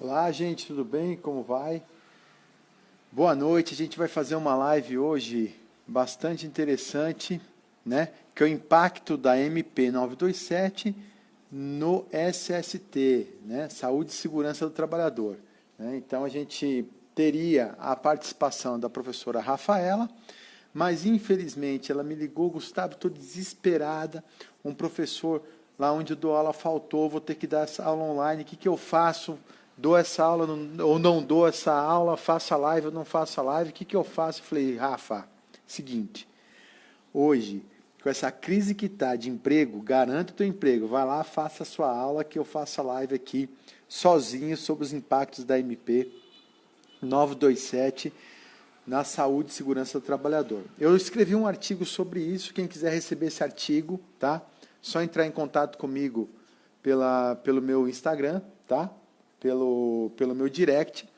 Olá, gente, tudo bem? Como vai? Boa noite. A gente vai fazer uma live hoje bastante interessante, né? Que é o impacto da MP 927 no SST, né? Saúde e Segurança do Trabalhador, né? Então a gente teria a participação da professora Rafaela, mas infelizmente ela me ligou: Gustavo, estou desesperada. Um professor lá onde eu dou aula faltou, vou ter que dar essa aula online. O que que eu faço? Dou essa aula ou não dou essa aula? Faço a live ou não faço a live? O que que eu faço? Eu falei: Rafa, seguinte, hoje, com essa crise que está de emprego, garanta o teu emprego. Vai lá, faça a sua aula, que eu faço a live aqui sozinho sobre os impactos da MP 927 na saúde e segurança do trabalhador. Eu escrevi um artigo sobre isso. Quem quiser receber esse artigo, tá? Só entrar em contato comigo pelo meu Instagram, tá? Pelo meu direct,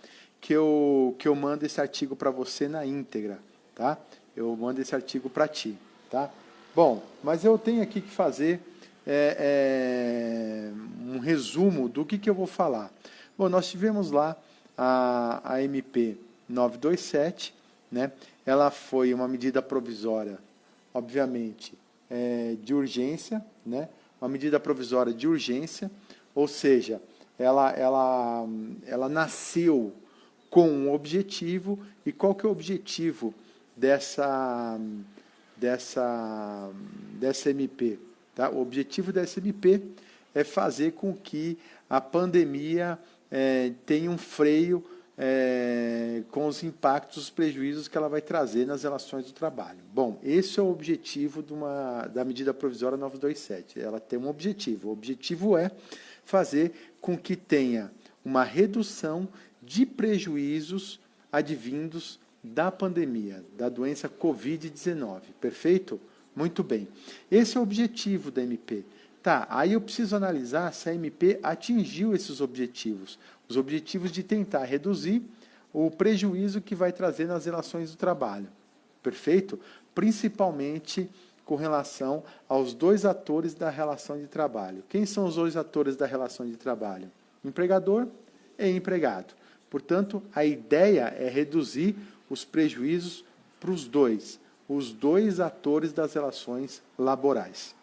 que eu mando esse artigo para você na íntegra, tá? Eu mando esse artigo para ti, tá? Bom, mas eu tenho aqui que fazer um resumo do que eu vou falar. Bom, nós tivemos lá a MP 927, né? Ela foi uma medida provisória, obviamente, de urgência, né? Uma medida provisória de urgência, ou seja, ela nasceu com um objetivo. E qual que é o objetivo dessa MP? Tá? O objetivo dessa MP é fazer com que a pandemia tenha um freio com os impactos, os prejuízos que ela vai trazer nas relações do trabalho. Bom, esse é o objetivo da medida provisória 927. Ela tem um objetivo. O objetivo é fazer com que tenha uma redução de prejuízos advindos da pandemia, da doença Covid-19. Perfeito? Muito bem. Esse é o objetivo da MP. Tá, aí eu preciso analisar se a MP atingiu esses objetivos. Os objetivos de tentar reduzir o prejuízo que vai trazer nas relações do trabalho. Perfeito? Principalmente com relação aos dois atores da relação de trabalho. Quem são os dois atores da relação de trabalho? Empregador e empregado. Portanto, a ideia é reduzir os prejuízos para os dois atores das relações laborais.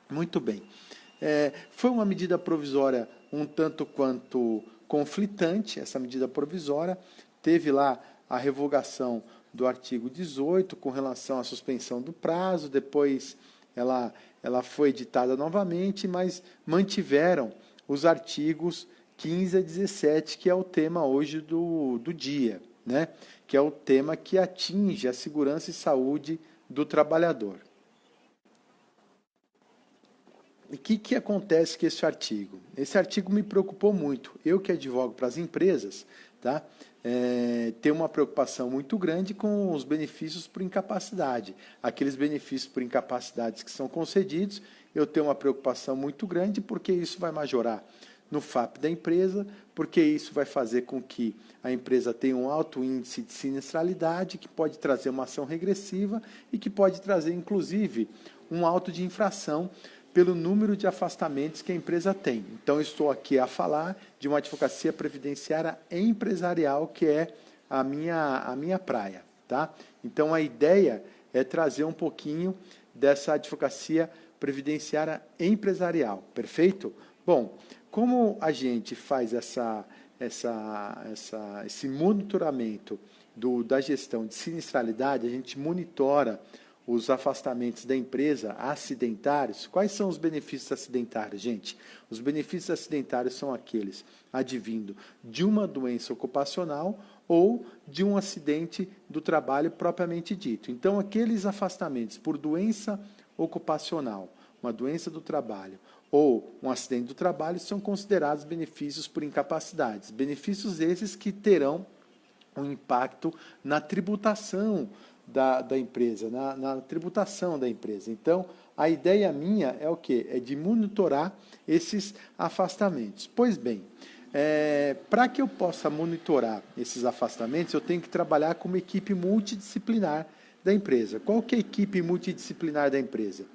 Muito bem. Foi uma medida provisória um tanto quanto conflitante, essa medida provisória. Teve lá a revogação do artigo 18 com relação à suspensão do prazo, depois ela foi editada novamente, mas mantiveram os artigos 15 a 17, que é o tema hoje do dia, né? Que é o tema que atinge a segurança e saúde do trabalhador. E o que acontece com esse artigo? Esse artigo me preocupou muito. Eu que advogo para as empresas, tá? Tenho uma preocupação muito grande com os benefícios por incapacidade. Aqueles benefícios por incapacidades que são concedidos, eu tenho uma preocupação muito grande, porque isso vai majorar no FAP da empresa, porque isso vai fazer com que a empresa tenha um alto índice de sinistralidade, que pode trazer uma ação regressiva e que pode trazer, inclusive, um auto de infração pelo número de afastamentos que a empresa tem. Então, estou aqui a falar de uma advocacia previdenciária empresarial, que é a minha praia. Tá? Então, a ideia é trazer um pouquinho dessa advocacia previdenciária empresarial. Perfeito? Bom, como a gente faz esse monitoramento da gestão de sinistralidade, a gente monitora os afastamentos da empresa acidentários. Quais são os benefícios acidentários, gente? Os benefícios acidentários são aqueles advindo de uma doença ocupacional ou de um acidente do trabalho propriamente dito. Então, aqueles afastamentos por doença ocupacional, uma doença do trabalho ou um acidente do trabalho são considerados benefícios por incapacidades. Benefícios esses que terão um impacto na tributação da empresa, na tributação da empresa. Então, a ideia minha é o quê? É de monitorar esses afastamentos. Pois bem, para que eu possa monitorar esses afastamentos, eu tenho que trabalhar com uma equipe multidisciplinar da empresa. Qual que é a equipe multidisciplinar da empresa?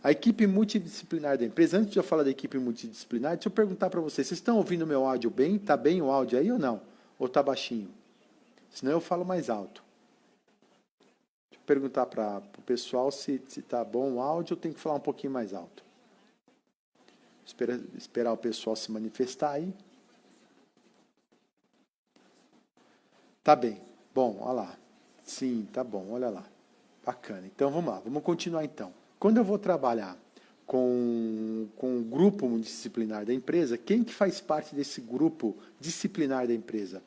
A equipe multidisciplinar da empresa, antes de eu falar da equipe multidisciplinar, deixa eu perguntar para vocês, vocês estão ouvindo o meu áudio bem? Está bem o áudio aí ou não? Ou está baixinho? Senão eu falo mais alto. Deixa eu perguntar para o pessoal se está bom o áudio ou tem que falar um pouquinho mais alto. Esperar o pessoal se manifestar aí. Tá bem. Bom, olha lá. Sim, tá bom, olha lá. Bacana. Então, vamos lá. Vamos continuar, então. Quando eu vou trabalhar com o grupo multidisciplinar da empresa, quem que faz parte desse grupo disciplinar da empresa?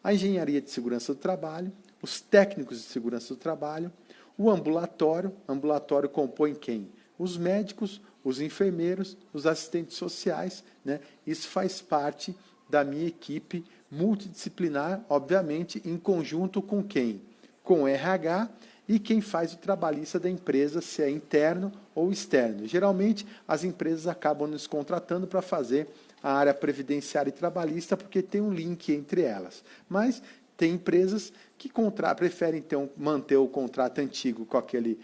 A engenharia de segurança do trabalho, os técnicos de segurança do trabalho, o ambulatório. Ambulatório compõe quem? Os médicos, os enfermeiros, os assistentes sociais, né? Isso faz parte da minha equipe multidisciplinar, obviamente, em conjunto com quem? Com o RH e quem faz o trabalhista da empresa, se é interno ou externo. Geralmente, as empresas acabam nos contratando para fazer a área previdenciária e trabalhista, porque tem um link entre elas. Mas tem empresas que preferem manter o contrato antigo com aquele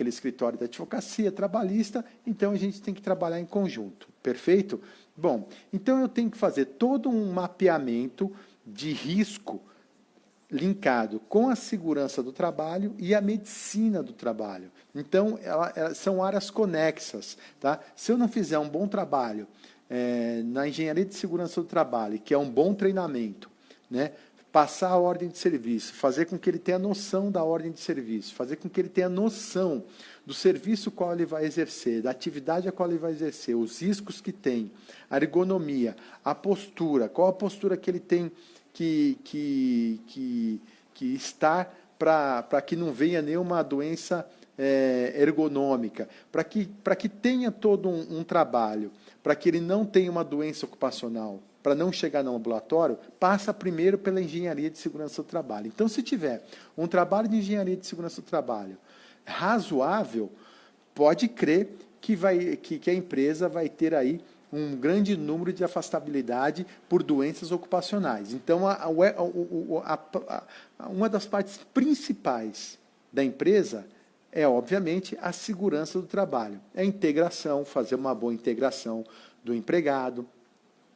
escritório da advocacia trabalhista, então a gente tem que trabalhar em conjunto, perfeito? Bom, então eu tenho que fazer todo um mapeamento de risco linkado com a segurança do trabalho e a medicina do trabalho. Então, são áreas conexas. Tá? Se eu não fizer um bom trabalho na engenharia de segurança do trabalho, que é um bom treinamento, né? Passar a ordem de serviço, fazer com que ele tenha noção da ordem de serviço, fazer com que ele tenha noção do serviço qual ele vai exercer, da atividade a qual ele vai exercer, os riscos que tem, a ergonomia, a postura, qual a postura que ele tem que estar para que não venha nenhuma doença ergonômica, para que tenha todo um trabalho, para que ele não tenha uma doença ocupacional, para não chegar no ambulatório, passa primeiro pela engenharia de segurança do trabalho. Então, se tiver um trabalho de engenharia de segurança do trabalho razoável, pode crer que a empresa vai ter aí um grande número de afastabilidade por doenças ocupacionais. Então, uma das partes principais da empresa é, obviamente, a segurança do trabalho. É a integração, fazer uma boa integração do empregado,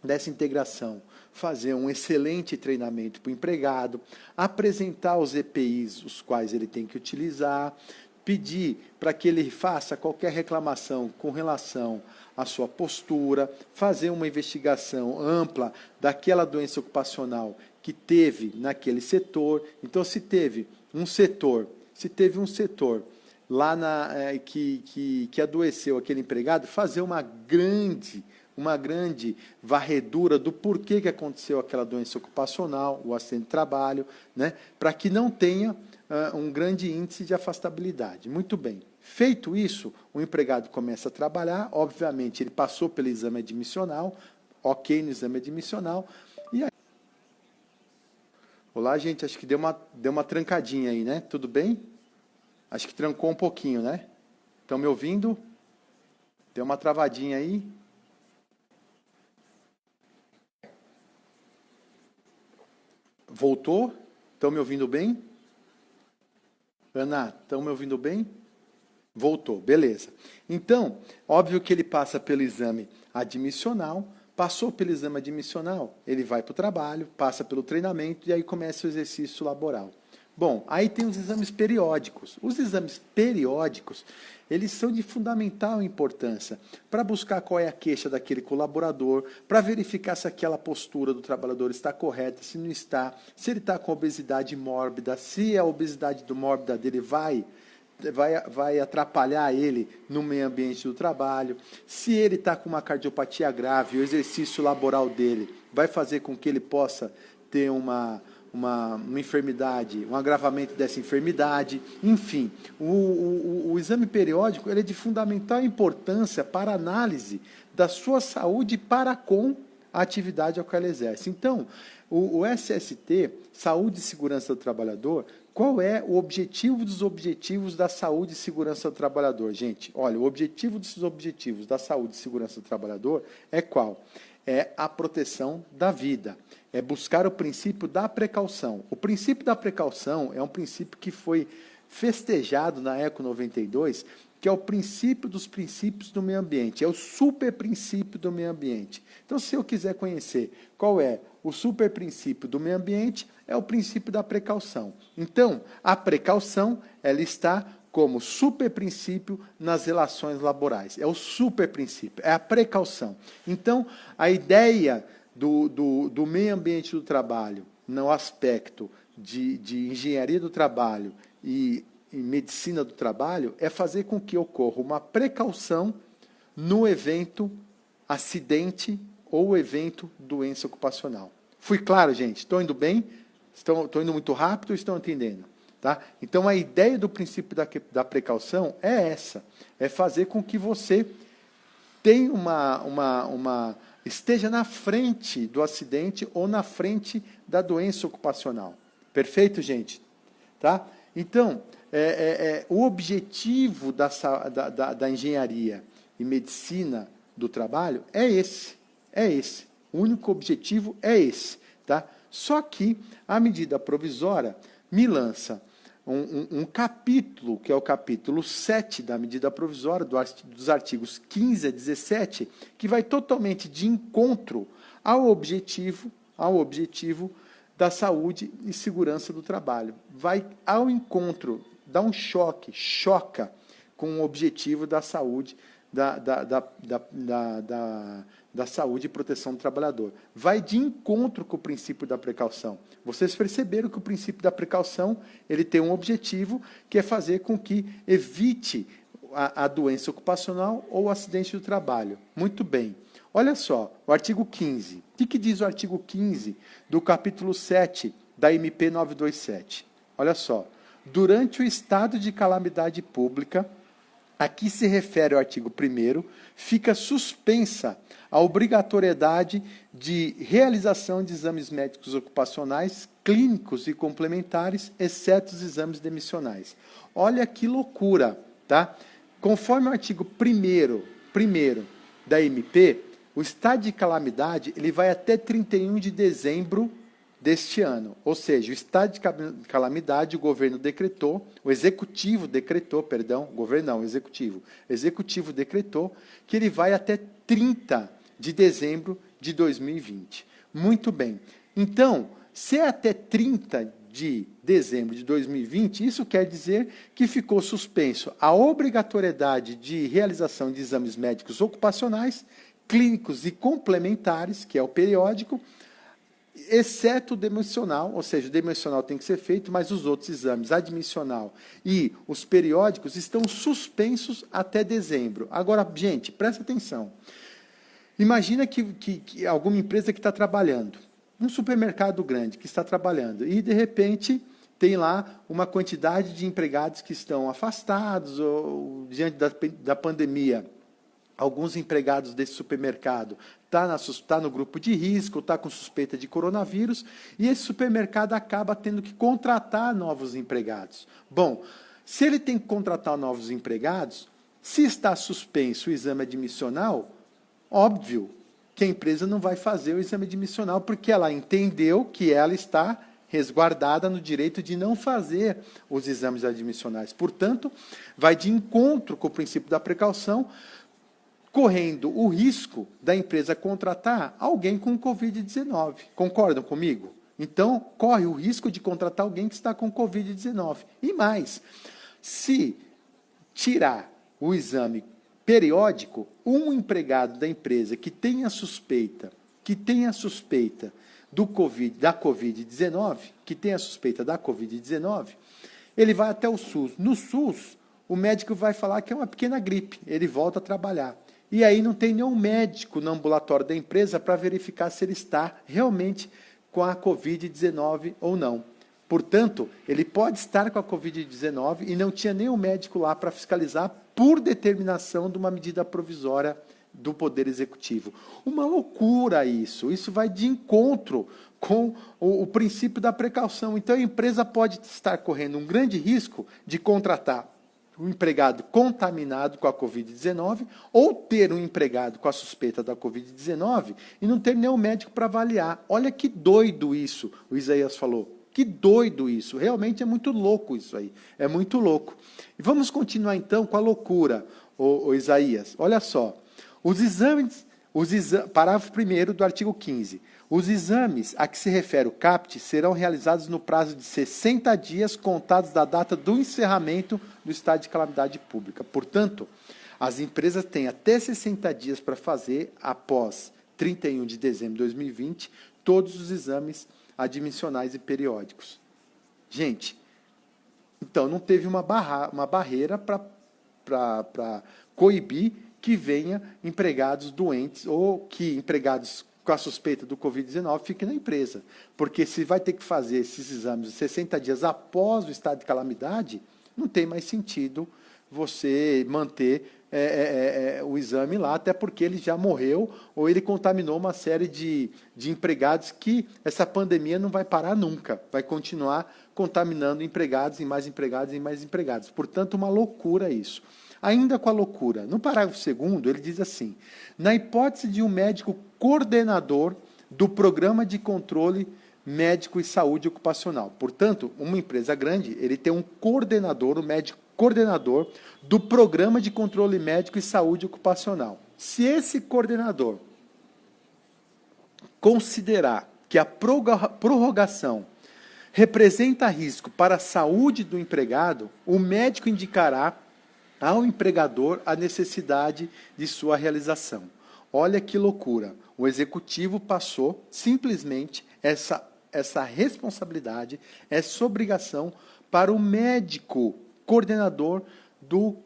dessa integração, fazer um excelente treinamento para o empregado, apresentar os EPIs, os quais ele tem que utilizar, pedir para que ele faça qualquer reclamação com relação à sua postura, fazer uma investigação ampla daquela doença ocupacional que teve naquele setor. Então, se teve um setor lá que adoeceu aquele empregado, fazer uma grande varredura do porquê que aconteceu aquela doença ocupacional, o acidente de trabalho, né, para que não tenha um grande índice de afastabilidade. Muito bem. Feito isso, o empregado começa a trabalhar, obviamente ele passou pelo exame admissional, ok no exame admissional, e aí... Olá, gente, acho que deu uma trancadinha aí, né? Tudo bem? Acho que trancou um pouquinho, né? Estão me ouvindo? Deu uma travadinha aí. Voltou? Estão me ouvindo bem? Ana, estão me ouvindo bem? Voltou, beleza. Então, óbvio que ele passa pelo exame admissional, passou pelo exame admissional, ele vai para o trabalho, passa pelo treinamento e aí começa o exercício laboral. Bom, aí tem os exames periódicos. Os exames periódicos, eles são de fundamental importância para buscar qual é a queixa daquele colaborador, para verificar se aquela postura do trabalhador está correta, se não está, se ele está com obesidade mórbida, se a obesidade mórbida dele vai atrapalhar ele no meio ambiente do trabalho, se ele está com uma cardiopatia grave, o exercício laboral dele vai fazer com que ele possa ter uma enfermidade, um agravamento dessa enfermidade, enfim. O exame periódico ele é de fundamental importância para a análise da sua saúde para com a atividade ao qual ele exerce. Então, o SST, Saúde e Segurança do Trabalhador, qual é o objetivo dos objetivos da saúde e segurança do trabalhador? Gente, olha, o objetivo dos objetivos da saúde e segurança do trabalhador é qual? É a proteção da vida. É buscar o princípio da precaução. O princípio da precaução é um princípio que foi festejado na ECO 92, que é o princípio dos princípios do meio ambiente, é o super princípio do meio ambiente. Então, se eu quiser conhecer qual é o super princípio do meio ambiente, é o princípio da precaução. Então, a precaução, ela está como super princípio nas relações laborais. É o super princípio, é a precaução. Então, a ideia do meio ambiente do trabalho, no aspecto de engenharia do trabalho e medicina do trabalho, é fazer com que ocorra uma precaução no evento acidente ou evento doença ocupacional. Fui claro, gente? Estou indo bem? Estou indo muito rápido ou estão entendendo? Tá? Então, a ideia do princípio da precaução é essa, é fazer com que você tenha esteja na frente do acidente ou na frente da doença ocupacional. Perfeito, gente? Tá? Então, o objetivo da engenharia e medicina do trabalho é esse. É esse. O único objetivo é esse. Tá? Só que a medida provisória me lança um capítulo, que é o capítulo 7 da medida provisória, dos artigos 15 a 17, que vai totalmente de encontro ao objetivo da saúde e segurança do trabalho. Vai ao encontro, dá um choca com o objetivo da saúde, da saúde e proteção do trabalhador. Vai de encontro com o princípio da precaução. Vocês perceberam que o princípio da precaução ele tem um objetivo, que é fazer com que evite a doença ocupacional ou o acidente do trabalho. Muito bem. Olha só, o artigo 15. O que diz o artigo 15 do capítulo 7 da MP 927? Olha só. Durante o estado de calamidade pública, aqui se refere ao artigo 1º, fica suspensa a obrigatoriedade de realização de exames médicos ocupacionais, clínicos e complementares, exceto os exames demissionais. Olha que loucura, tá? Conforme o artigo 1º da MP, o estado de calamidade ele vai até 31 de dezembro deste ano. Ou seja, o estado de calamidade, o governo decretou, o executivo decretou que ele vai até 30 de dezembro de 2020. Muito bem. Então, se é até 30 de dezembro de 2020, isso quer dizer que ficou suspenso a obrigatoriedade de realização de exames médicos ocupacionais, clínicos e complementares, que é o periódico, exceto o demissional, ou seja, o demissional tem que ser feito, mas os outros exames, admissional e os periódicos, estão suspensos até dezembro. Agora, gente, presta atenção. Imagina que alguma empresa que está trabalhando, um supermercado grande que está trabalhando, e, de repente, tem lá uma quantidade de empregados que estão afastados, ou diante da pandemia. Alguns empregados desse supermercado está no grupo de risco, está com suspeita de coronavírus, e esse supermercado acaba tendo que contratar novos empregados. Bom, se ele tem que contratar novos empregados, se está suspenso o exame admissional, óbvio que a empresa não vai fazer o exame admissional, porque ela entendeu que ela está resguardada no direito de não fazer os exames admissionais. Portanto, vai de encontro com o princípio da precaução, correndo o risco da empresa contratar alguém com Covid-19. Concordam comigo? Então, corre o risco de contratar alguém que está com Covid-19. E mais, se tirar o exame periódico, um empregado da empresa que tenha suspeita da Covid-19, ele vai até o SUS. No SUS, o médico vai falar que é uma pequena gripe, ele volta a trabalhar. E aí não tem nenhum médico no ambulatório da empresa para verificar se ele está realmente com a Covid-19 ou não. Portanto, ele pode estar com a Covid-19 e não tinha nenhum médico lá para fiscalizar por determinação de uma medida provisória do Poder Executivo. Uma loucura isso. Isso vai de encontro com o princípio da precaução. Então, a empresa pode estar correndo um grande risco de contratar um empregado contaminado com a Covid-19 ou ter um empregado com a suspeita da Covid-19 e não ter nenhum médico para avaliar. Olha que doido isso, o Isaías falou. Que doido isso, realmente é muito louco isso aí, é muito louco. E vamos continuar então com a loucura, ô Isaías. Olha só, parágrafo 1º do artigo 15. Os exames a que se refere o CAPT serão realizados no prazo de 60 dias contados da data do encerramento do estado de calamidade pública. Portanto, as empresas têm até 60 dias para fazer, após 31 de dezembro de 2020, todos os exames admissionais e periódicos. Gente, então não teve uma barreira para coibir que venha empregados doentes ou que empregados com a suspeita do Covid-19 fiquem na empresa. Porque se vai ter que fazer esses exames 60 dias após o estado de calamidade, não tem mais sentido você manter o exame lá, até porque ele já morreu ou ele contaminou uma série de empregados que essa pandemia não vai parar nunca, vai continuar contaminando empregados e mais empregados e mais empregados. Portanto, uma loucura isso. Ainda com a loucura, no parágrafo 2º, ele diz assim: na hipótese de um médico coordenador do Programa de Controle Médico e Saúde Ocupacional. Portanto, uma empresa grande, ele tem um coordenador, um médico coordenador do Programa de Controle Médico e Saúde Ocupacional. Se esse coordenador considerar que a prorrogação representa risco para a saúde do empregado, o médico indicará ao empregador a necessidade de sua realização. Olha que loucura. O executivo passou simplesmente essa responsabilidade, essa obrigação para o médico coordenador do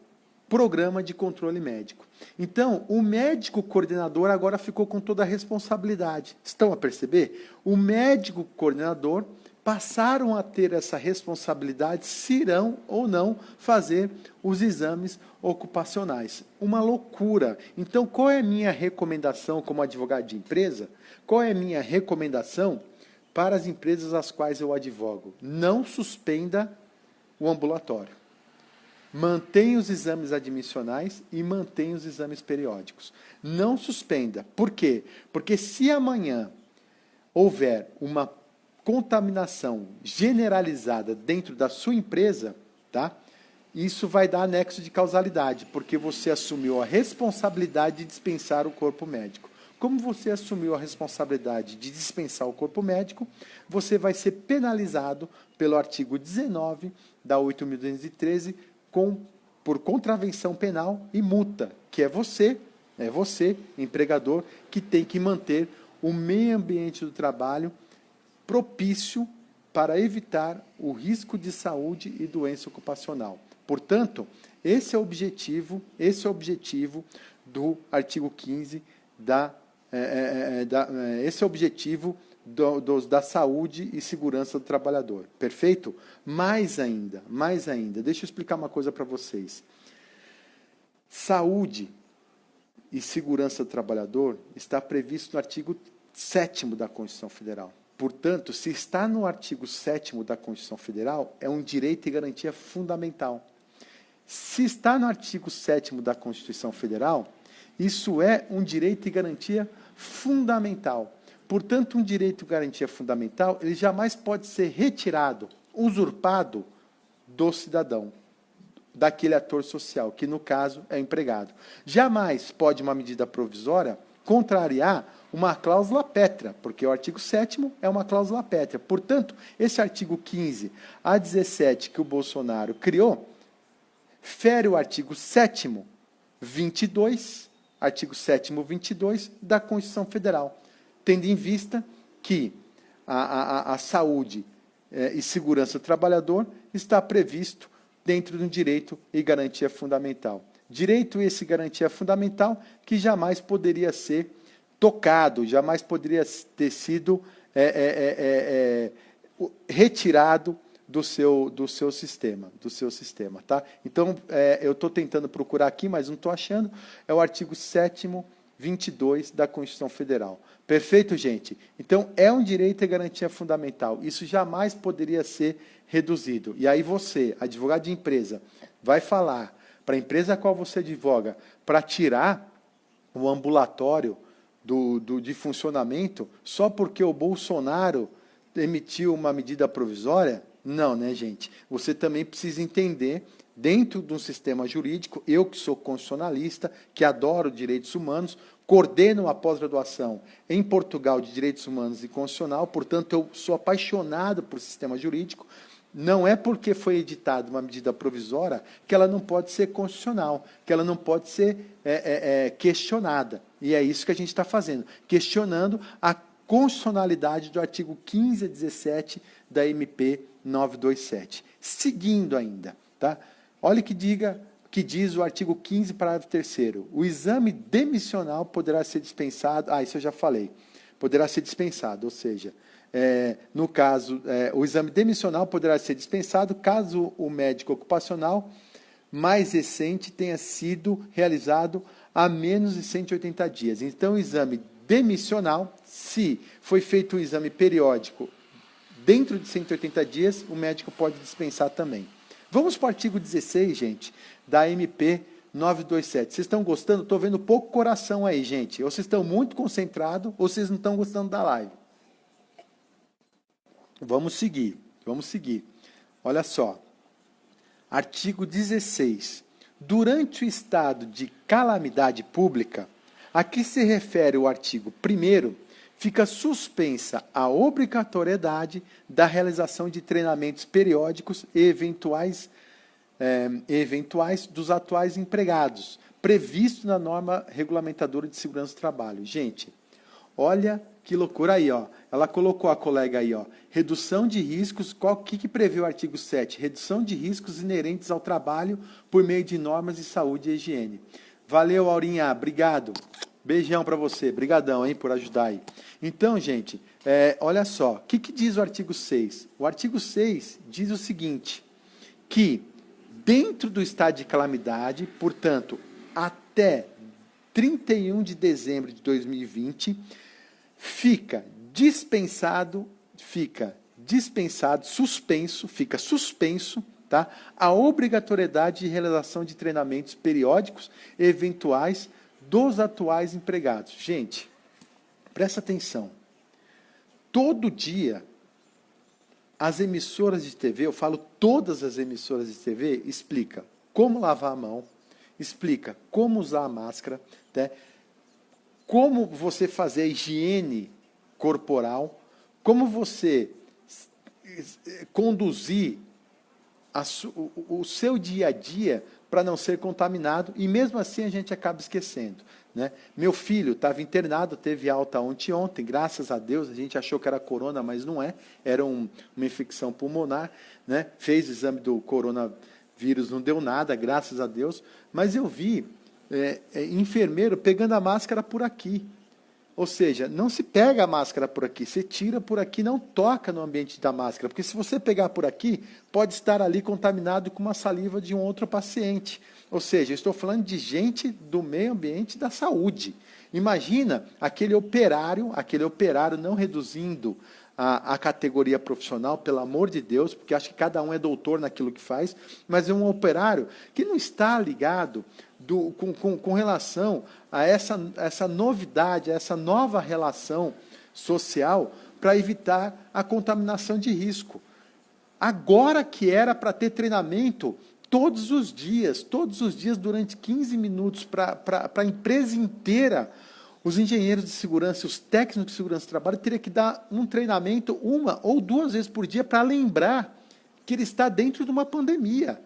Programa de Controle Médico. Então, o médico coordenador agora ficou com toda a responsabilidade. Estão a perceber? O médico coordenador passaram a ter essa responsabilidade se irão ou não fazer os exames ocupacionais. Uma loucura. Então, qual é a minha recomendação como advogado de empresa? Qual é a minha recomendação para as empresas às quais eu advogo? Não suspenda o ambulatório. Mantenha os exames admissionais e mantenha os exames periódicos. Não suspenda. Por quê? Porque se amanhã houver uma contaminação generalizada dentro da sua empresa, tá? Isso vai dar anexo de causalidade, porque você assumiu a responsabilidade de dispensar o corpo médico. Como você assumiu a responsabilidade de dispensar o corpo médico, você vai ser penalizado pelo artigo 19 da 8.213 por contravenção penal e multa, que é você, empregador, que tem que manter o meio ambiente do trabalho propício para evitar o risco de saúde e doença ocupacional. Portanto, esse é o objetivo do artigo 15 esse é o objetivo da saúde e segurança do trabalhador. Perfeito? Mais ainda, deixa eu explicar uma coisa para vocês. Saúde e segurança do trabalhador está previsto no artigo 7º da Constituição Federal. Portanto, se está no artigo 7º da Constituição Federal, é um direito e garantia fundamental. Se está no artigo 7º da Constituição Federal, isso é um direito e garantia fundamental. Portanto, um direito e garantia fundamental, ele jamais pode ser retirado, usurpado do cidadão, daquele ator social, que no caso é empregado. Jamais pode uma medida provisória contrariar uma cláusula pétrea, porque o artigo 7º é uma cláusula pétrea. Portanto, esse artigo 15 a 17 que o Bolsonaro criou, fere o artigo 7º, 22, artigo 7º, 22 da Constituição Federal, tendo em vista que a saúde e segurança do trabalhador está previsto dentro de um direito e garantia fundamental. Direito esse garantia fundamental que jamais poderia ser tocado, jamais poderia ter sido retirado do seu sistema, tá? Então, eu estou tentando procurar aqui, mas não estou achando, é o artigo 7º, 22 da Constituição Federal. Perfeito, gente? Então, é um direito e garantia fundamental. Isso jamais poderia ser reduzido. E aí você, advogado de empresa, vai falar para a empresa a qual você advoga para tirar o ambulatório de funcionamento só porque o Bolsonaro emitiu uma medida provisória? Não, né, gente? Você também precisa entender, dentro de um sistema jurídico, eu que sou constitucionalista, que adoro direitos humanos, coordeno uma pós-graduação em Portugal de Direitos Humanos e Constitucional, portanto, eu sou apaixonado por sistema jurídico. Não é porque foi editada uma medida provisória que ela não pode ser constitucional, que ela não pode ser questionada. E é isso que a gente está fazendo, questionando a constitucionalidade do artigo 15 a 17 da MP 927. Seguindo ainda, tá? Olha que diz o artigo 15, parágrafo 3º. O exame demissional poderá ser dispensado... isso eu já falei. Poderá ser dispensado, ou seja, no caso, o exame demissional poderá ser dispensado caso o médico ocupacional mais recente tenha sido realizado há menos de 180 dias. Então, o exame demissional, se foi feito um exame periódico dentro de 180 dias, o médico pode dispensar também. Vamos para o artigo 16, gente, da MP 927. Vocês estão gostando? Estou vendo pouco coração aí, gente. Ou vocês estão muito concentrados, ou vocês não estão gostando da live. Vamos seguir. Olha só. Artigo 16. Durante o estado de calamidade pública, a que se refere o artigo 1º, fica suspensa a obrigatoriedade da realização de treinamentos periódicos e eventuais dos atuais empregados, previsto na norma regulamentadora de segurança do trabalho. Gente, olha que loucura aí, ó. Ela colocou a colega aí, ó. Redução de riscos, que prevê o artigo 7? Redução de riscos inerentes ao trabalho por meio de normas de saúde e higiene. Valeu, Aurinha, obrigado. Beijão para você, brigadão, hein, por ajudar aí. Então, gente, olha só, o que diz o artigo 6? O artigo 6 diz o seguinte, que dentro do estado de calamidade, portanto, até 31 de dezembro de 2020, fica suspenso, tá, a obrigatoriedade de realização de treinamentos periódicos eventuais dos atuais empregados. Gente, presta atenção. Todo dia, as emissoras de TV, eu falo todas as emissoras de TV, explica como lavar a mão, explica como usar a máscara, né? Como você fazer a higiene corporal, como você conduzir o seu dia a dia para não ser contaminado, e mesmo assim a gente acaba esquecendo, né? Meu filho estava internado, teve alta ontem, graças a Deus, a gente achou que era corona, mas não é, era uma infecção pulmonar, né? Fez o exame do coronavírus, não deu nada, graças a Deus, mas eu vi enfermeiro pegando a máscara por aqui. Ou seja, não se pega a máscara por aqui, você tira por aqui, não toca no ambiente da máscara, porque se você pegar por aqui, pode estar ali contaminado com uma saliva de um outro paciente. Ou seja, eu estou falando de gente do meio ambiente da saúde. Imagina aquele operário não reduzindo a categoria profissional, pelo amor de Deus, porque acho que cada um é doutor naquilo que faz, mas é um operário que não está ligado com relação a essa novidade, a essa nova relação social para evitar a contaminação de risco. Agora que era para ter treinamento todos os dias durante 15 minutos para a empresa inteira, os engenheiros de segurança, os técnicos de segurança do trabalho teriam que dar um treinamento 1 ou 2 vezes por dia para lembrar que ele está dentro de uma pandemia.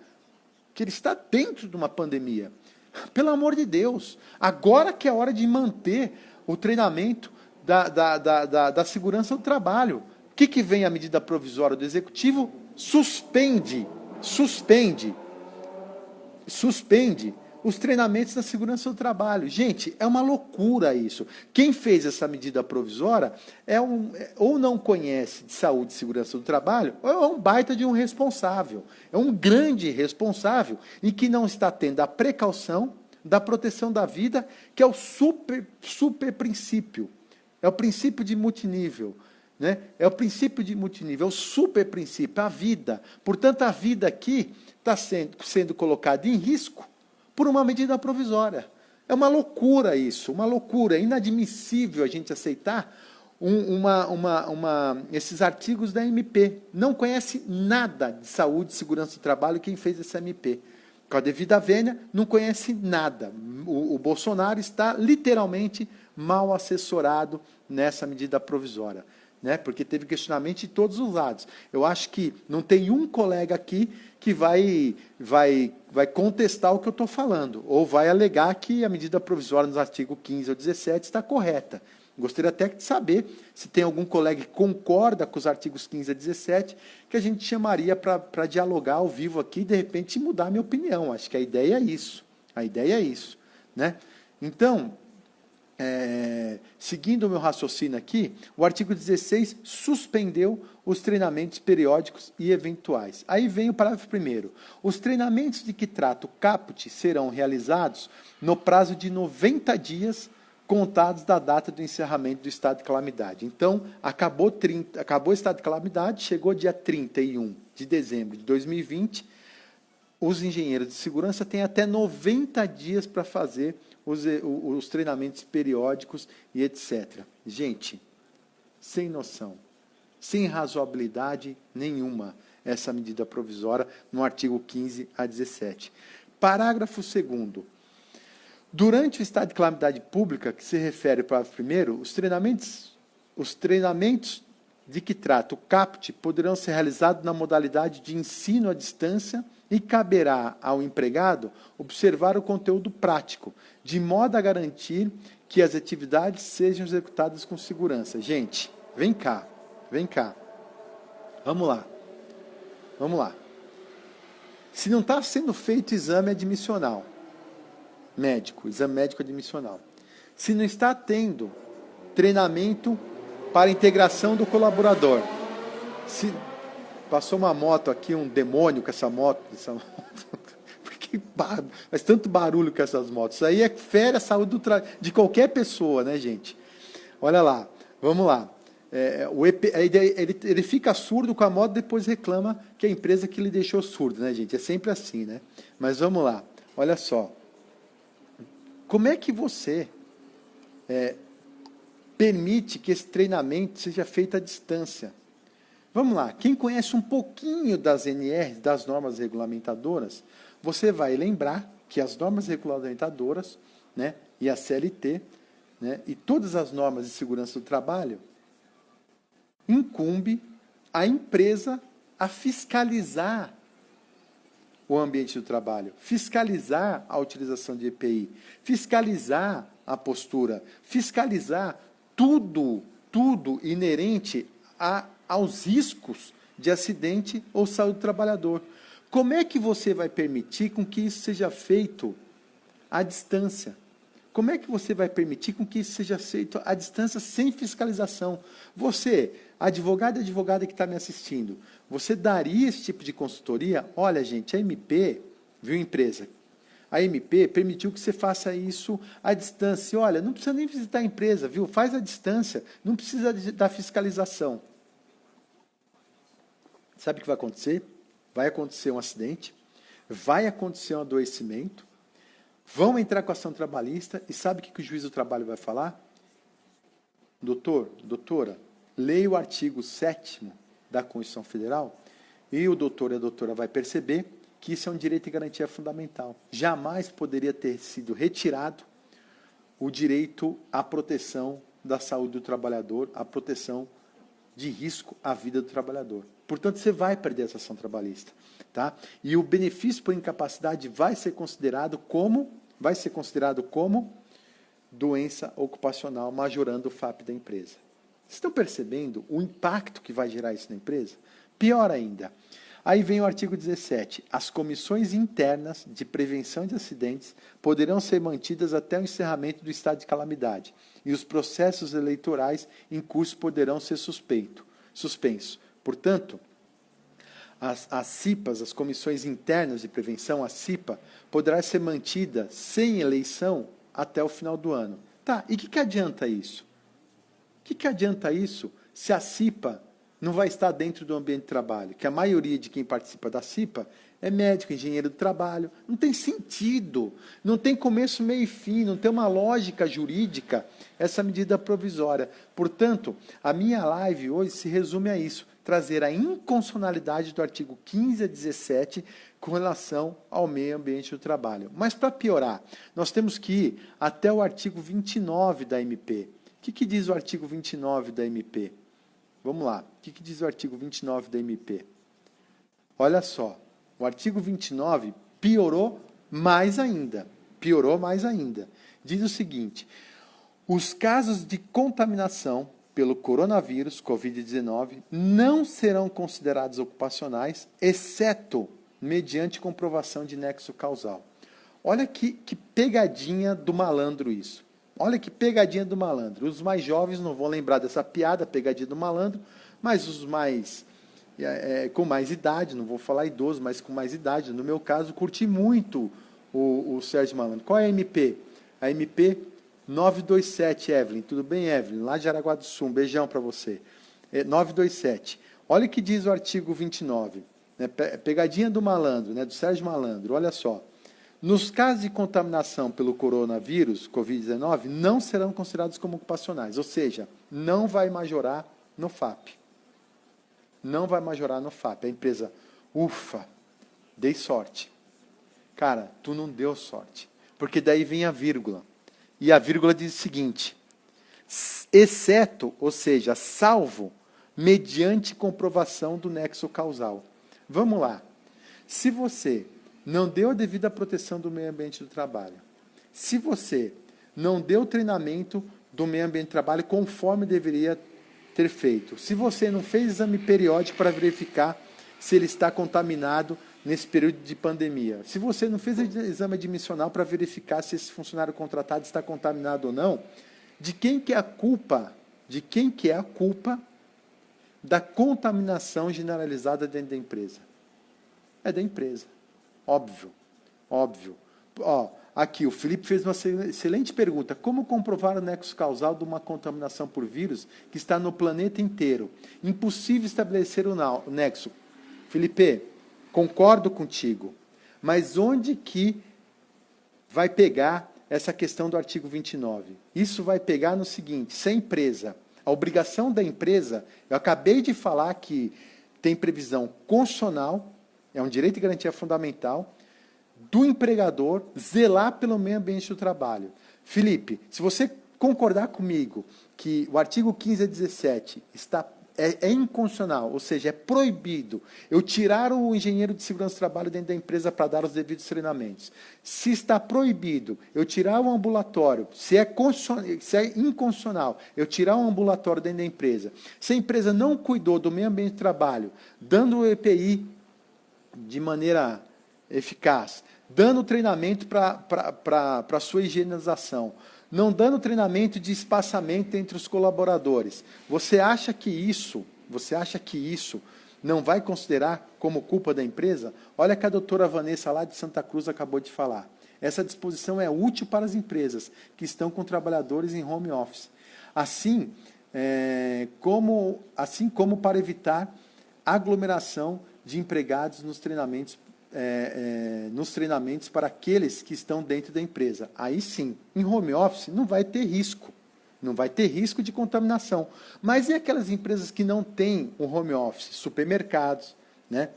Pelo amor de Deus, agora que é hora de manter o treinamento da segurança do trabalho. O que vem a medida provisória do Executivo? Suspende os treinamentos da segurança do trabalho. Gente, é uma loucura isso. Quem fez essa medida provisória ou não conhece de saúde e segurança do trabalho, ou é um baita de um responsável. É um grande responsável e que não está tendo a precaução da proteção da vida, que é o super princípio. É o princípio de multinível. Né? É o princípio de multinível, é o super princípio, a vida. Portanto, a vida aqui está sendo colocada em risco por uma medida provisória. É uma loucura isso, uma loucura. É inadmissível a gente aceitar esses artigos da MP. Não conhece nada de saúde e segurança do trabalho quem fez essa MP. Com a devida vênia, não conhece nada. O Bolsonaro está literalmente mal assessorado nessa medida provisória, né? Porque teve questionamento de todos os lados. Eu acho que não tem um colega aqui que vai contestar o que eu estou falando, ou vai alegar que a medida provisória nos artigos 15 ou 17 está correta. Gostaria até de saber se tem algum colega que concorda com os artigos 15 a 17, que a gente chamaria para dialogar ao vivo aqui e, de repente, mudar a minha opinião. Acho que a ideia é isso. A ideia é isso, né? Então, seguindo o meu raciocínio aqui, o artigo 16 suspendeu os treinamentos periódicos e eventuais. Aí vem o parágrafo 1º. Os treinamentos de que trata o caput serão realizados no prazo de 90 dias contados da data do encerramento do estado de calamidade. Então, acabou o estado de calamidade, chegou dia 31 de dezembro de 2020, os engenheiros de segurança têm até 90 dias para fazer os treinamentos periódicos e etc. Gente, sem noção, sem razoabilidade nenhuma, essa medida provisória no artigo 15 a 17. Parágrafo 2º. Durante o estado de calamidade pública, que se refere ao parágrafo 1º, os treinamentos de que trata o CAPT poderão ser realizados na modalidade de ensino à distância e caberá ao empregado observar o conteúdo prático, de modo a garantir que as atividades sejam executadas com segurança. Gente, vem cá. Vamos lá. Se não está sendo feito exame admissional, exame médico admissional, se não está tendo treinamento para integração do colaborador, se passou uma moto aqui, um demônio com essa moto, porque faz tanto barulho com essas motos, isso aí fere a saúde de qualquer pessoa, né, gente? Olha lá, vamos lá. Ele fica surdo com a moto, depois reclama que é a empresa que lhe deixou surdo, né, gente? É sempre assim, né? Mas vamos lá, olha só. Como é que você permite que esse treinamento seja feito à distância? Vamos lá, quem conhece um pouquinho das NRs, das normas regulamentadoras, você vai lembrar que as normas regulamentadoras, né, e a CLT, né, e todas as normas de segurança do trabalho, incumbe a empresa a fiscalizar o ambiente do trabalho, fiscalizar a utilização de EPI, fiscalizar a postura, fiscalizar tudo inerente aos riscos de acidente ou saúde do trabalhador. Como é que você vai permitir com que isso seja feito à distância? Como é que você vai permitir com que isso seja feito à distância sem fiscalização? Você, advogado e advogada que está me assistindo, você daria esse tipo de consultoria? Olha, gente, a MP, viu, empresa? A MP permitiu que você faça isso à distância. Olha, não precisa nem visitar a empresa, viu? Faz à distância, não precisa da fiscalização. Sabe o que vai acontecer? Vai acontecer um acidente, vai acontecer um adoecimento, vão entrar com ação trabalhista e sabe o que o juiz do trabalho vai falar? Doutor, doutora, leia o artigo 7º da Constituição Federal e o doutor e a doutora vai perceber que isso é um direito e garantia fundamental. Jamais poderia ter sido retirado o direito à proteção da saúde do trabalhador, à proteção de risco à vida do trabalhador. Portanto, você vai perder essa ação trabalhista, tá? E o benefício por incapacidade vai ser considerado como doença ocupacional, majorando o FAP da empresa. Vocês estão percebendo o impacto que vai gerar isso na empresa? Pior ainda. Aí vem o artigo 17. As comissões internas de prevenção de acidentes poderão ser mantidas até o encerramento do estado de calamidade e os processos eleitorais em curso poderão ser suspensos. Portanto, as CIPAs, as comissões internas de prevenção, a CIPA, poderá ser mantida sem eleição até o final do ano. Tá, e o que adianta isso? O que adianta isso se a CIPA não vai estar dentro do ambiente de trabalho? Que a maioria de quem participa da CIPA é médico, engenheiro do trabalho. Não tem sentido, não tem começo, meio e fim, não tem uma lógica jurídica essa medida provisória. Portanto, a minha live hoje se resume a isso, trazer a inconstitucionalidade do artigo 15 a 17 com relação ao meio ambiente do trabalho. Mas, para piorar, nós temos que ir até o artigo 29 da MP. O que diz o artigo 29 da MP? Vamos lá. O que diz o artigo 29 da MP? Olha só. O artigo 29 piorou mais ainda. Piorou mais ainda. Diz o seguinte: os casos de contaminação pelo coronavírus, Covid-19, não serão considerados ocupacionais, exceto mediante comprovação de nexo causal. Olha que pegadinha do malandro isso. Olha que pegadinha do malandro. Os mais jovens não vão lembrar dessa piada, pegadinha do malandro, mas os mais com mais idade, não vou falar idoso, mas com mais idade, no meu caso, curti muito o Sérgio Malandro. Qual é a MP? A MP 927, Evelyn. Tudo bem, Evelyn? Lá de Jaraguá do Sul, um beijão para você. 927. Olha o que diz o artigo 29. Né? Pegadinha do malandro, né? Do Sérgio Malandro. Olha só. Nos casos de contaminação pelo coronavírus, Covid-19, não serão considerados como ocupacionais. Ou seja, não vai majorar no FAP. Não vai majorar no FAP. A empresa, ufa, dei sorte. Cara, tu não deu sorte. Porque daí vem a vírgula. E a vírgula diz o seguinte: exceto, ou seja, salvo, mediante comprovação do nexo causal. Vamos lá. Se você não deu a devida proteção do meio ambiente do trabalho, se você não deu treinamento do meio ambiente do trabalho conforme deveria ter feito, se você não fez exame periódico para verificar se ele está contaminado nesse período de pandemia, se você não fez exame admissional para verificar se esse funcionário contratado está contaminado ou não, de quem que é a culpa? De quem que é a culpa da contaminação generalizada dentro da empresa? É da empresa. Óbvio, óbvio. Ó, aqui, o Felipe fez uma excelente pergunta. Como comprovar o nexo causal de uma contaminação por vírus que está no planeta inteiro? Impossível estabelecer o nexo. Felipe, concordo contigo. Mas onde que vai pegar essa questão do artigo 29? Isso vai pegar no seguinte: se a empresa, a obrigação da empresa, eu acabei de falar que tem previsão constitucional, é um direito de garantia fundamental, do empregador zelar pelo meio ambiente do trabalho. Felipe, se você concordar comigo que o artigo 15 a 17 é inconstitucional, ou seja, é proibido eu tirar o engenheiro de segurança do trabalho dentro da empresa para dar os devidos treinamentos. Se está proibido eu tirar o ambulatório, se é inconstitucional eu tirar o ambulatório dentro da empresa, se a empresa não cuidou do meio ambiente do trabalho, dando o EPI de maneira eficaz, dando treinamento para a sua higienização, não dando treinamento de espaçamento entre os colaboradores, você acha que isso não vai considerar como culpa da empresa? Olha que a doutora Vanessa lá de Santa Cruz acabou de falar. Essa disposição é útil para as empresas que estão com trabalhadores em home office. Assim como para evitar aglomeração de empregados nos treinamentos para aqueles que estão dentro da empresa. Aí sim, em home office não vai ter risco. Não vai ter risco de contaminação. Mas e aquelas empresas que não têm um home office? Supermercados, né?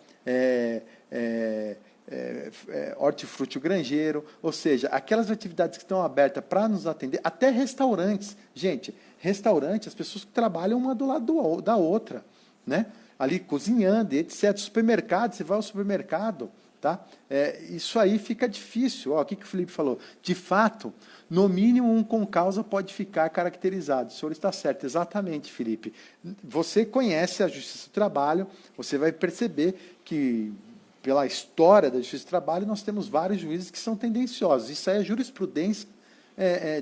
Hortifruti granjeiro, ou seja, aquelas atividades que estão abertas para nos atender, até restaurantes. Gente, restaurante, as pessoas trabalham uma do lado da outra, né? Ali cozinhando, etc. Supermercado, você vai ao supermercado, tá? Isso aí fica difícil. Ó, o que o Felipe falou? De fato, no mínimo um com causa pode ficar caracterizado. O senhor está certo, exatamente, Felipe. Você conhece a Justiça do Trabalho, você vai perceber que, pela história da Justiça do Trabalho, nós temos vários juízes que são tendenciosos. Isso aí é jurisprudência.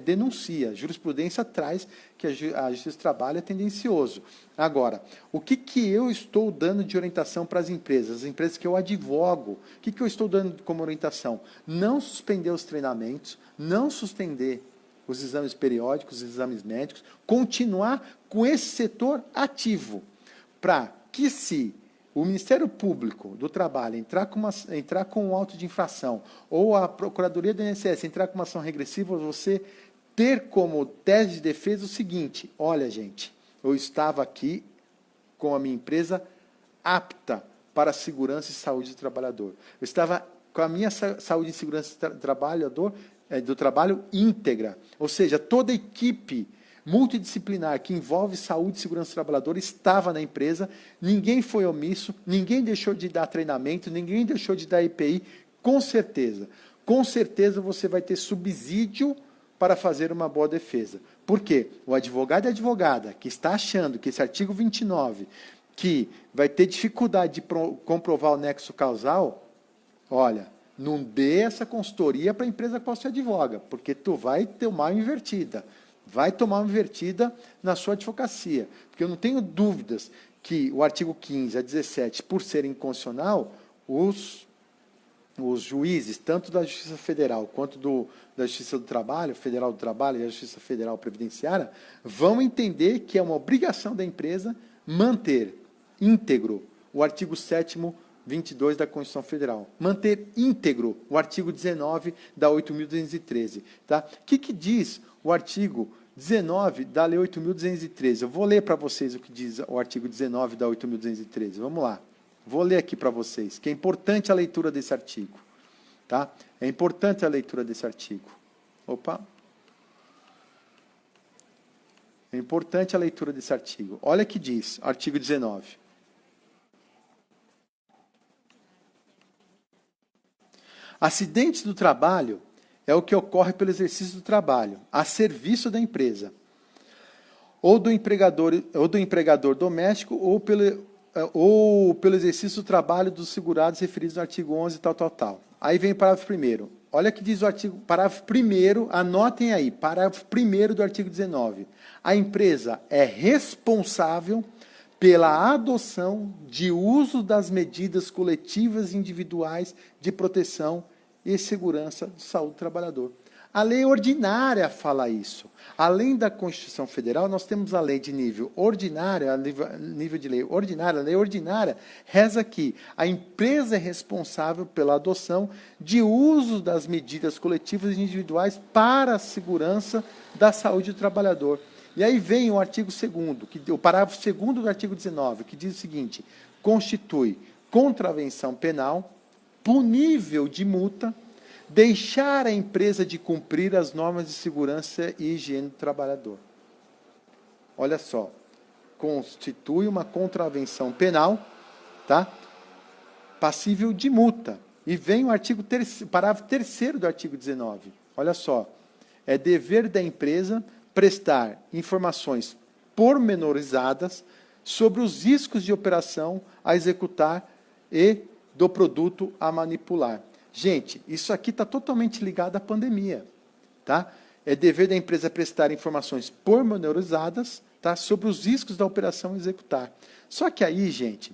Denuncia. Jurisprudência traz que a Justiça do Trabalho é tendencioso. Agora, o que eu estou dando de orientação para as empresas que eu advogo? O que eu estou dando como orientação? Não suspender os treinamentos, não suspender os exames periódicos, os exames médicos, continuar com esse setor ativo, para que se o Ministério Público do Trabalho entrar com um auto de infração, ou a Procuradoria do INSS entrar com uma ação regressiva, você ter como tese de defesa o seguinte: olha, gente, eu estava aqui com a minha empresa apta para a segurança e saúde do trabalhador. Eu estava com a minha saúde e segurança do trabalho íntegra. Ou seja, toda a equipe multidisciplinar que envolve saúde e segurança do trabalhador estava na empresa, ninguém foi omisso, ninguém deixou de dar treinamento, ninguém deixou de dar EPI, com certeza você vai ter subsídio para fazer uma boa defesa. Por quê? O advogado e a advogada que está achando que esse artigo 29, que vai ter dificuldade de comprovar o nexo causal, olha, não dê essa consultoria para a empresa que você advoga, porque tu vai ter uma invertida. Vai tomar uma invertida na sua advocacia. Porque eu não tenho dúvidas que o artigo 15 a 17, por ser inconstitucional, os juízes, tanto da Justiça Federal quanto da Justiça do Trabalho, Federal do Trabalho e a Justiça Federal Previdenciária, vão entender que é uma obrigação da empresa manter íntegro o artigo 7º, 22 da Constituição Federal. Manter íntegro o artigo 19 da 8.213. Tá? O que diz o artigo 19 da Lei 8.213? Eu vou ler para vocês o que diz o artigo 19 da 8.213. Vamos lá. Vou ler aqui para vocês, que é importante a leitura desse artigo. Tá? É importante a leitura desse artigo. Opa! É importante a leitura desse artigo. Olha o que diz, artigo 19. Acidentes do trabalho é o que ocorre pelo exercício do trabalho, a serviço da empresa, ou do empregador doméstico, ou pelo exercício do trabalho dos segurados referidos no artigo 11, tal. Aí vem o parágrafo 1º. Olha o que diz o artigo, parágrafo 1º, anotem aí, parágrafo 1º do artigo 19. A empresa é responsável pela adoção de uso das medidas coletivas e individuais de proteção e segurança de saúde do trabalhador. A lei ordinária fala isso. Além da Constituição Federal, nós temos a lei de nível ordinário, a nível de lei ordinária. A lei ordinária reza que a empresa é responsável pela adoção de uso das medidas coletivas e individuais para a segurança da saúde do trabalhador. E aí vem o artigo 2º, o parágrafo 2º do artigo 19, que diz o seguinte: constitui contravenção penal punível de multa deixar a empresa de cumprir as normas de segurança e higiene do trabalhador. Olha só, constitui uma contravenção penal, tá? Passível de multa. E vem o parágrafo 3º do artigo 19. Olha só, é dever da empresa prestar informações pormenorizadas sobre os riscos de operação a executar e do produto a manipular. Gente, isso aqui está totalmente ligado à pandemia. Tá? É dever da empresa prestar informações pormenorizadas, tá, sobre os riscos da operação a executar. Só que aí, gente,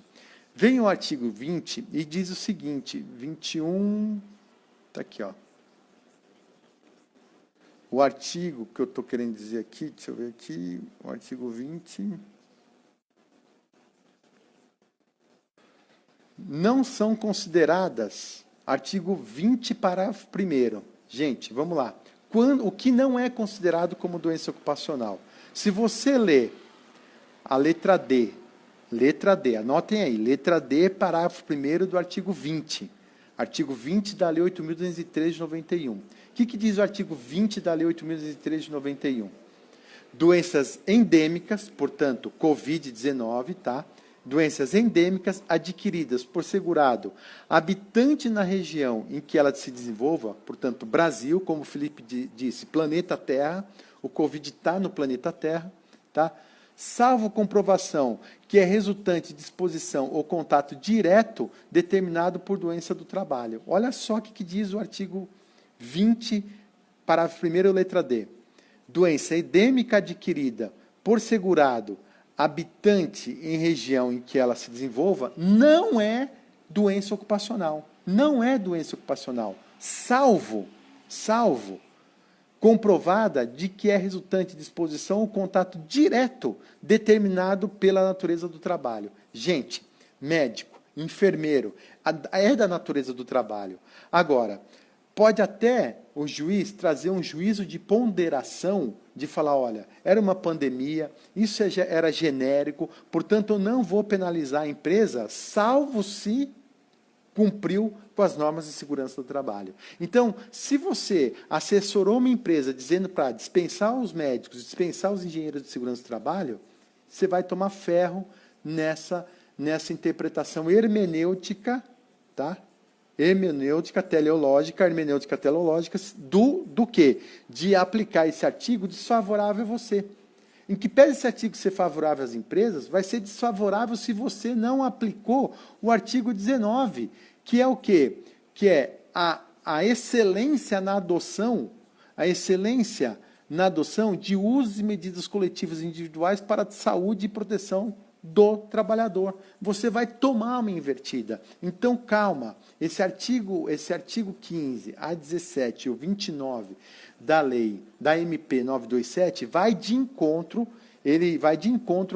vem o artigo 20 e diz o seguinte, 21, está aqui, ó. O artigo que eu estou querendo dizer aqui, deixa eu ver aqui, o artigo 20... não são consideradas, artigo 20, parágrafo 1º. Gente, vamos lá. O que não é considerado como doença ocupacional? Se você ler a letra D, anotem aí, letra D, parágrafo 1º do artigo 20 da Lei 8.213 de 91. O que diz o artigo 20 da Lei 8.213 de 91? Doenças endêmicas, portanto, Covid-19, tá? Doenças endêmicas adquiridas por segurado habitante na região em que ela se desenvolva, portanto, Brasil, como o Felipe disse, planeta Terra, o Covid está no planeta Terra, tá? Salvo comprovação que é resultante de exposição ou contato direto determinado por doença do trabalho. Olha só o que diz o artigo 20, parágrafo 1º, letra D. Doença endêmica adquirida por segurado habitante em região em que ela se desenvolva, não é doença ocupacional. Não é doença ocupacional. Salvo comprovada de que é resultante de exposição ou contato direto determinado pela natureza do trabalho. Gente, médico, enfermeiro. É da natureza do trabalho. Agora, pode até o juiz trazer um juízo de ponderação, de falar, olha, era uma pandemia, isso era genérico, portanto, eu não vou penalizar a empresa, salvo se cumpriu com as normas de segurança do trabalho. Então, se você assessorou uma empresa dizendo para dispensar os médicos, dispensar os engenheiros de segurança do trabalho, você vai tomar ferro nessa interpretação hermenêutica, tá? Hermenêutica teleológica do quê? De aplicar esse artigo desfavorável a você. Em que pese esse artigo ser favorável às empresas, vai ser desfavorável se você não aplicou o artigo 19, que é o quê? Que é a excelência na adoção, de usos e medidas coletivas individuais para a saúde e proteção do trabalhador. Você vai tomar uma invertida. Então, calma. Esse artigo 15, a 17 e o 29 da lei, da MP 927, vai de encontro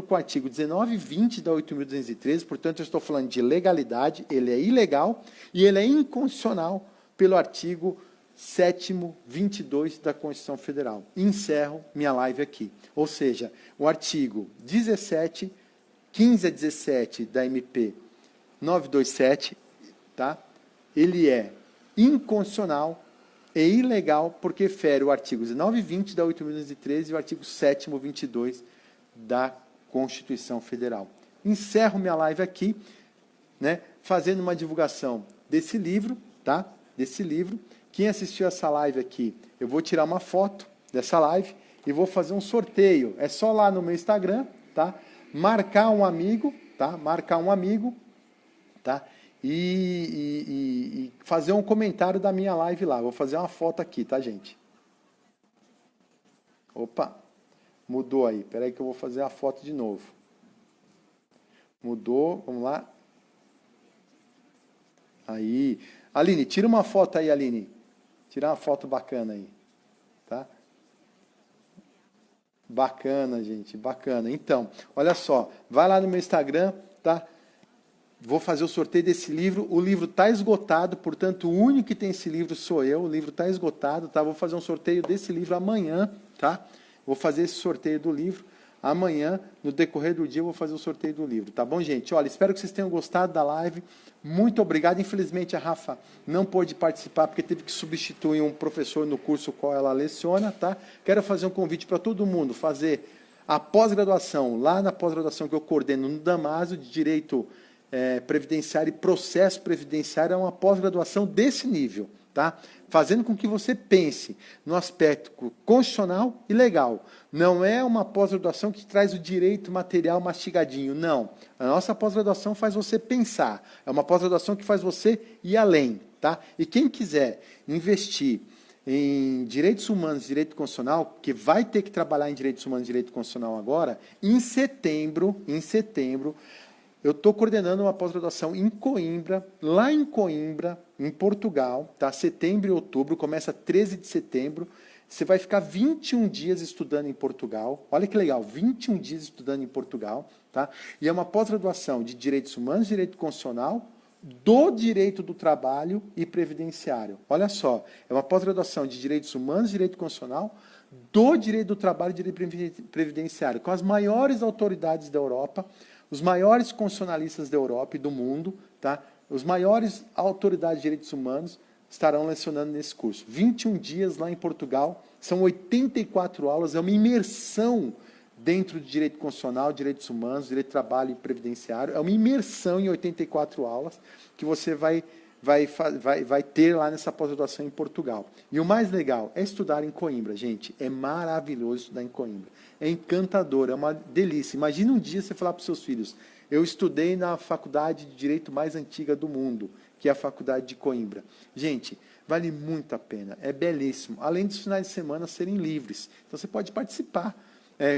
com o artigo 19 e 20 da 8.213, portanto, eu estou falando de legalidade, ele é ilegal e ele é inconstitucional pelo artigo 7º, 22 da Constituição Federal. Encerro minha live aqui. Ou seja, o artigo 17, 15 a 17 da MP 927, tá? Ele é inconstitucional e ilegal porque fere o artigo 19 e 20 da 8.213 e o artigo 7º, 22 da Constituição Federal. Encerro minha live aqui, né, fazendo uma divulgação desse livro, tá? Desse livro. Quem assistiu essa live aqui, eu vou tirar uma foto dessa live e vou fazer um sorteio. É só lá no meu Instagram, tá? Marcar um amigo, tá? E fazer um comentário da minha live lá. Vou fazer uma foto aqui, tá, gente? Opa, mudou aí. Espera aí que eu vou fazer a foto de novo. Mudou, vamos lá. Aí. Aline, tira uma foto aí, Aline. Tira uma foto bacana aí, tá? Bacana, gente, bacana. Então, olha só, vai lá no meu Instagram, tá? Vou fazer o sorteio desse livro. O livro está esgotado, portanto, o único que tem esse livro sou eu. O livro está esgotado, tá? Vou fazer um sorteio desse livro amanhã, tá? Vou fazer esse sorteio do livro amanhã, no decorrer do dia, eu vou fazer o sorteio do livro, tá bom, gente? Olha, espero que vocês tenham gostado da live. Muito obrigado. Infelizmente, a Rafa não pôde participar, porque teve que substituir um professor no curso qual ela leciona, tá? Quero fazer um convite para todo mundo fazer a pós-graduação, lá na pós-graduação que eu coordeno no Damásio, de Direito Previdenciário e Processo Previdenciário, é uma pós-graduação desse nível, tá? Fazendo com que você pense no aspecto constitucional e legal. Não é uma pós-graduação que traz o direito material mastigadinho, não. A nossa pós-graduação faz você pensar. É uma pós-graduação que faz você ir além, tá? E quem quiser investir em direitos humanos e direito constitucional, que vai ter que trabalhar em direitos humanos e direito constitucional agora, em setembro, eu estou coordenando uma pós-graduação em Coimbra, lá em Coimbra, em Portugal, tá? Setembro e outubro, começa 13 de setembro. Você vai ficar 21 dias estudando em Portugal. Olha que legal, 21 dias estudando em Portugal, tá? E é uma pós-graduação de direitos humanos, direito constitucional, do direito do trabalho e previdenciário. Olha só, é uma pós-graduação de direitos humanos, direito constitucional, do direito do trabalho e direito previdenciário, com as maiores autoridades da Europa, os maiores constitucionalistas da Europa e do mundo, tá? Os maiores autoridades de direitos humanos estarão lecionando nesse curso. 21 dias lá em Portugal, são 84 aulas, é uma imersão dentro de direito constitucional, direitos humanos, direito do trabalho e previdenciário, é uma imersão em 84 aulas que você vai ter lá nessa pós-graduação em Portugal. E o mais legal é estudar em Coimbra, gente. É maravilhoso estudar em Coimbra. É encantador, é uma delícia. Imagina um dia você falar para os seus filhos, eu estudei na faculdade de Direito mais antiga do mundo, que é a Faculdade de Coimbra. Gente, vale muito a pena, é belíssimo. Além dos finais de semana serem livres. Então você pode participar,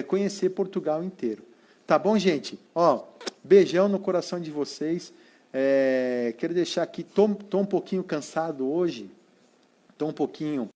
conhecer Portugal inteiro. Tá bom, gente? Ó, beijão no coração de vocês. Quero deixar aqui, estou um pouquinho cansado hoje, estou um pouquinho